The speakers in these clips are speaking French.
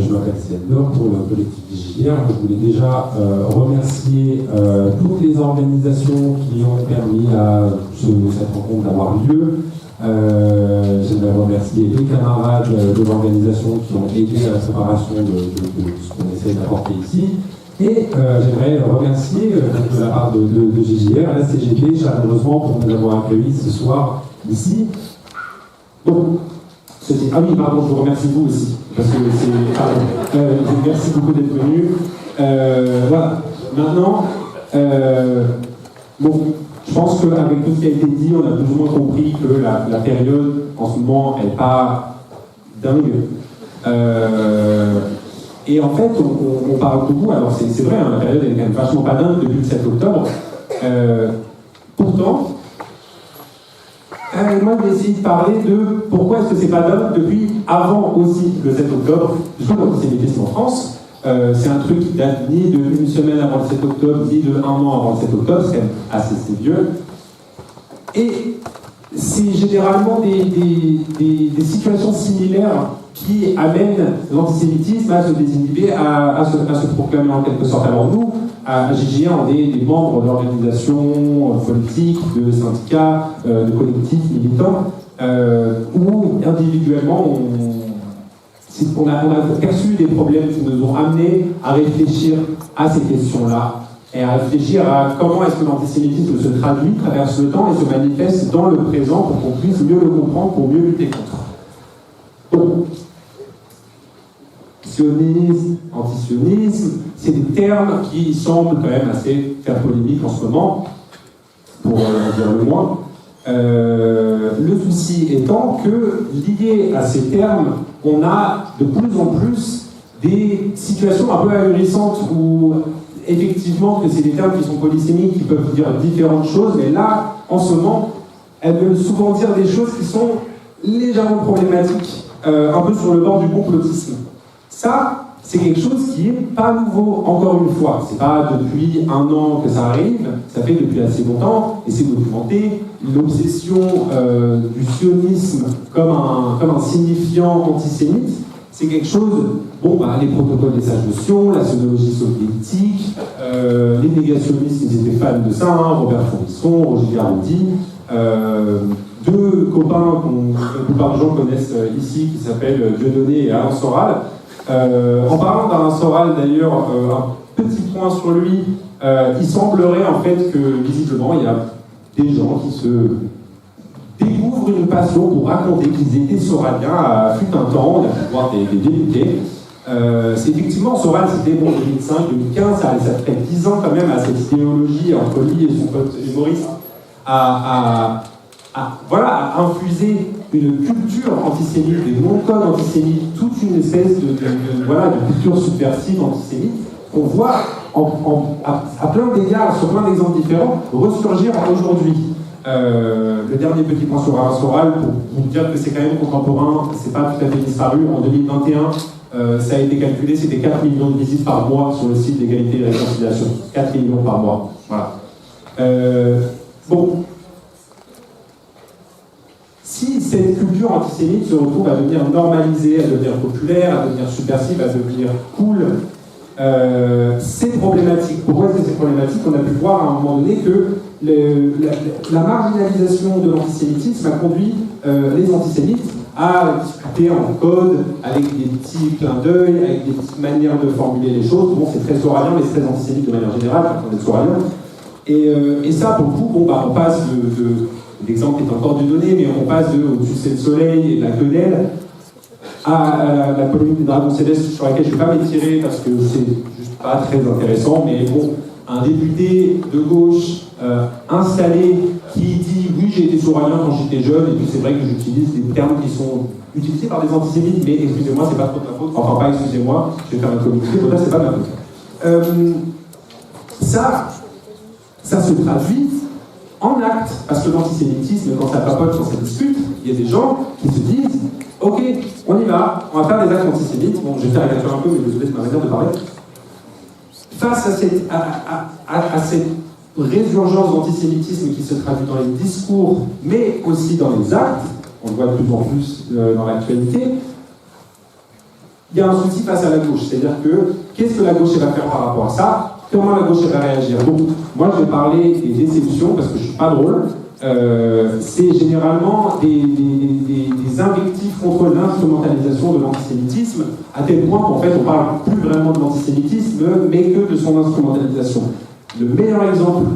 je m'appelle Cédor pour le collectif JJR. Je voulais déjà remercier toutes les organisations qui ont permis à cette rencontre d'avoir lieu. J'aimerais remercier les camarades de l'organisation qui ont aidé à la préparation de ce qu'on essaie d'apporter ici. Et j'aimerais remercier de la part de JJR, la CGT, chaleureusement pour nous avoir accueillis ce soir ici. Donc, ah oui, pardon, je vous remercie vous aussi, parce que c'est... merci beaucoup d'être venu. Voilà, maintenant, bon, je pense qu'avec tout ce qui a été dit, on a plus ou moins compris que la période, en ce moment, elle n'est pas dingue. Et en fait, on parle beaucoup, alors c'est vrai, hein, la période elle est quand même vachement pas dingue depuis le 7 octobre. Pourtant, moi j'ai essayé de parler de pourquoi est-ce que c'est pas dingue depuis avant aussi le 7 octobre. Je trouve que c'est des questions en France. C'est un truc qui date ni de une semaine avant le 7 octobre, ni de un an avant le 7 octobre, c'est quand même assez vieux. Et c'est généralement des situations similaires qui amènent l'antisémitisme à se désinhiber, à se proclamer en quelque sorte. Alors nous, à JJR, on est des membres d'organisations politiques, de syndicats, de collectifs militants, où individuellement, on a perçu des problèmes qui nous ont amenés à réfléchir à ces questions-là, et à réfléchir à comment est-ce que l'antisémitisme se traduit, traverse le temps et se manifeste dans le présent pour qu'on puisse mieux le comprendre, pour mieux lutter contre. Donc, sionisme, antisionisme, c'est des termes qui semblent quand même assez faire polémique en ce moment, pour dire le moins. Le souci étant que, lié à ces termes, on a de plus en plus des situations un peu ahurissantes où, effectivement, que c'est des termes qui sont polysémiques, qui peuvent dire différentes choses, mais là, en ce moment, elles veulent souvent dire des choses qui sont légèrement problématiques, un peu sur le bord du complotisme. Ça, c'est quelque chose qui n'est pas nouveau, encore une fois. C'est pas depuis un an que ça arrive, ça fait depuis assez longtemps, et c'est documenté. L'obsession du sionisme comme un signifiant antisémite, c'est quelque chose, les protocoles des sages de Sion, la sionologie soviétique, les négationnistes, ils étaient fans de ça, hein, Robert Faurisson, Roger Garaudy, deux copains que la plupart des gens connaissent ici, qui s'appellent Dieudonné et Alain Soral. En parlant d'Alain Soral, d'ailleurs, un petit point sur lui, il semblerait en fait que, visiblement, il y a des gens qui se découvrent une passion pour raconter qu'ils étaient soraliens fut un temps, on a pu voir des députés. C'est effectivement, Soral, c'était 2005, 2015, ça fait 10 ans quand même à cette idéologie entre lui et son pote humoriste, à infuser une culture antisémite, des non-codes antisémites, toute une espèce de culture subversive antisémite qu'on voit à plein d'égards, sur plein d'exemples différents, ressurgir aujourd'hui. Le dernier petit point sur Alain Soral, pour vous dire que c'est quand même contemporain, c'est pas tout à fait disparu. En 2021, ça a été calculé, c'était 4 millions de visites par mois sur le site d'égalité et réconciliation. 4 millions par mois. Voilà. Si cette culture antisémite se retrouve à devenir normalisée, à devenir populaire, à devenir subversive, à devenir cool, c'est problématique. Pourquoi est-ce que c'est problématique? On a pu voir à un moment donné que la marginalisation de l'antisémitisme a conduit les antisémites à discuter en code, avec des petits clins d'œil, avec des petites manières de formuler les choses. Bon, c'est très soralien, mais c'est très antisémite de manière générale, quand on est soralien. Et ça, pour le coup, on passe l'exemple est encore donné, mais on passe au-dessus c'est le soleil et de la quenelle à la polémique des dragons célestes sur laquelle je ne vais pas m'étirer parce que c'est juste pas très intéressant, mais bon, un député de gauche installé qui dit oui, j'ai été soralien quand j'étais jeune, et puis c'est vrai que j'utilise des termes qui sont utilisés par des antisémites, mais excusez-moi, c'est pas trop de ma faute, enfin pas excusez-moi, je vais faire un communiqué, donc là c'est pas de ma faute. Ça se traduit en acte, parce que l'antisémitisme, quand ça papote, quand ça discute, il y a des gens qui se disent ok, on y va, on va faire des actes antisémites. Bon, je vais faire un peu, mais désolé, c'est ma manière de parler. Face à cette résurgence d'antisémitisme qui se traduit dans les discours, mais aussi dans les actes, on le voit de plus en plus dans l'actualité, il y a un souci face à la gauche. C'est-à-dire que, qu'est-ce que la gauche va faire par rapport à ça? Comment la gauche va réagir? Donc, moi, je vais parler des déceptions, parce que je ne suis pas drôle. C'est généralement des invectives contre l'instrumentalisation de l'antisémitisme, à tel point qu'en fait, on ne parle plus vraiment de l'antisémitisme, mais que de son instrumentalisation. Le meilleur exemple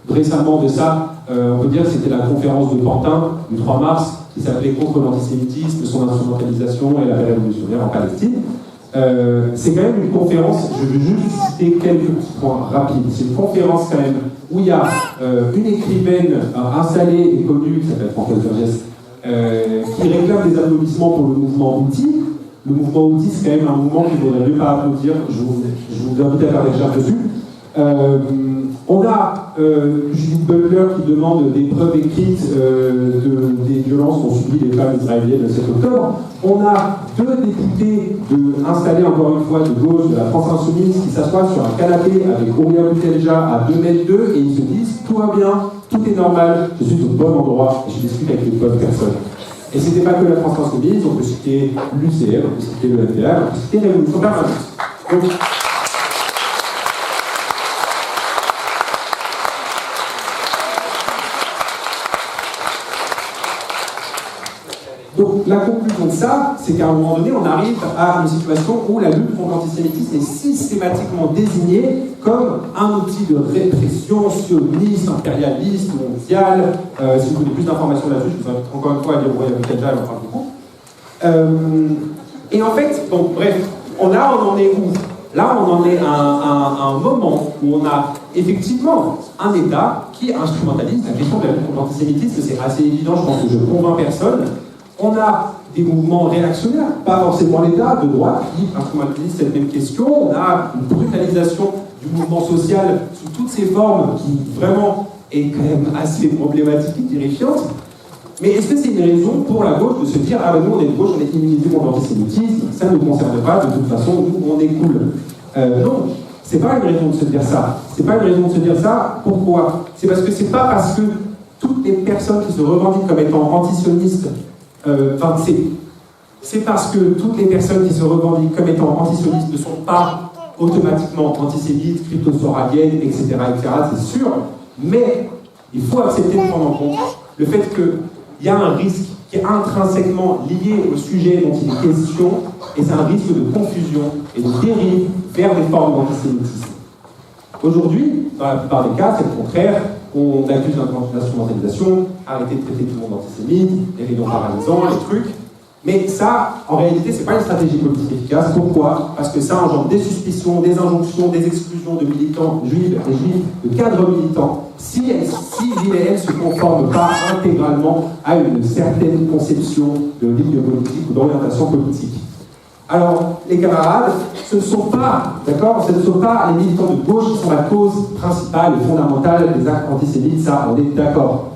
récemment de ça, on peut dire que c'était la conférence de Pantin du 3 mars, qui s'appelait Contre l'antisémitisme, son instrumentalisation et la paix révolutionnaire en Palestine. C'est quand même une conférence, je veux juste citer quelques petits points rapides. C'est une conférence quand même où il y a une écrivaine installée et connue, qui s'appelle Françoise Vergès, qui réclame des applaudissements pour le mouvement Outil. Le mouvement Outil, c'est quand même un mouvement qu'il ne faudrait mieux pas applaudir, je vous invite à faire des recherches dessus. On a Judith Butler qui demande des preuves écrites des violences qu'ont subies les femmes israéliennes le 7 octobre. On a deux députés installés encore une fois de gauche de la France Insoumise qui s'assoient sur un canapé avec Ouria Boutelja à 2,2 m et ils se disent tout va bien, tout est normal, je suis au bon endroit et je discute avec les bonnes personnes. Et c'était pas que la France Insoumise, on peut citer l'UCR, on peut citer le NPA, on peut citer Révolution Permanente. Donc la conclusion de ça, c'est qu'à un moment donné, on arrive à une situation où la lutte contre l'antisémitisme est systématiquement désignée comme un outil de répression sioniste, impérialiste, mondiale. Si vous voulez plus d'informations là-dessus, je vous invite encore une fois à lire Ouria Boutelja, elle en parle beaucoup. Et en fait, donc bref, on en est où? Là, on en est à un moment où on a effectivement un État qui instrumentalise la question de la lutte contre l'antisémitisme. C'est assez évident, je pense que je ne convainc personne. On a des mouvements réactionnaires, pas forcément l'État, de droite, qui instrumentalisent cette même question. On a une brutalisation du mouvement social sous toutes ses formes, qui vraiment est quand même assez problématique et terrifiante. Mais est-ce que c'est une raison pour la gauche de se dire « Ah ben nous, on est de gauche, on est immunisé contre l'antisémitisme, ça ne nous concerne pas, de toute façon, nous, on est cool ». Non, c'est pas une raison de se dire ça. C'est pas une raison de se dire ça. Pourquoi? C'est parce que c'est pas parce que toutes les personnes qui se revendiquent comme étant antisionistes c'est parce que toutes les personnes qui se revendiquent comme étant antisionistes ne sont pas automatiquement antisémites, cryptosoraliennes, etc., c'est sûr, mais il faut accepter de prendre en compte le fait qu'il y a un risque qui est intrinsèquement lié au sujet dont il est question, et c'est un risque de confusion et de dérive vers des formes d'antisémitisme. Aujourd'hui, dans la plupart des cas, c'est le contraire. On accuse l'instrumentalisation, arrêter de traiter tout le monde d'antisémite, les rayons paralysants, les trucs. Mais ça, en réalité, c'est pas une stratégie politique efficace. Pourquoi? Parce que ça engendre des suspicions, des injonctions, des exclusions de militants juifs et juifs, de cadres militants, si ils et elles ne se conforment pas intégralement à une certaine conception de ligne politique ou d'orientation politique. Alors, les camarades, ce ne sont pas, d'accord, ce ne sont pas les militants de gauche qui sont la cause principale et fondamentale des actes antisémites, ça, on est d'accord.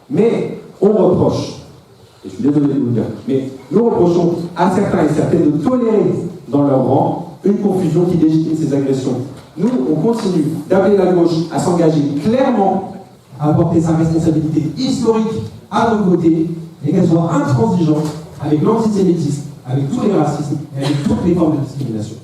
Mais on reproche, et je suis désolé de vous le dire, mais nous reprochons à certains et certaines de tolérer dans leur rang une confusion qui légitime ces agressions. Nous, on continue d'appeler la gauche à s'engager clairement à apporter sa responsabilité historique à nos côtés et qu'elle soit intransigeante avec l'antisémitisme, avec tous les racismes et avec toutes les formes de discrimination.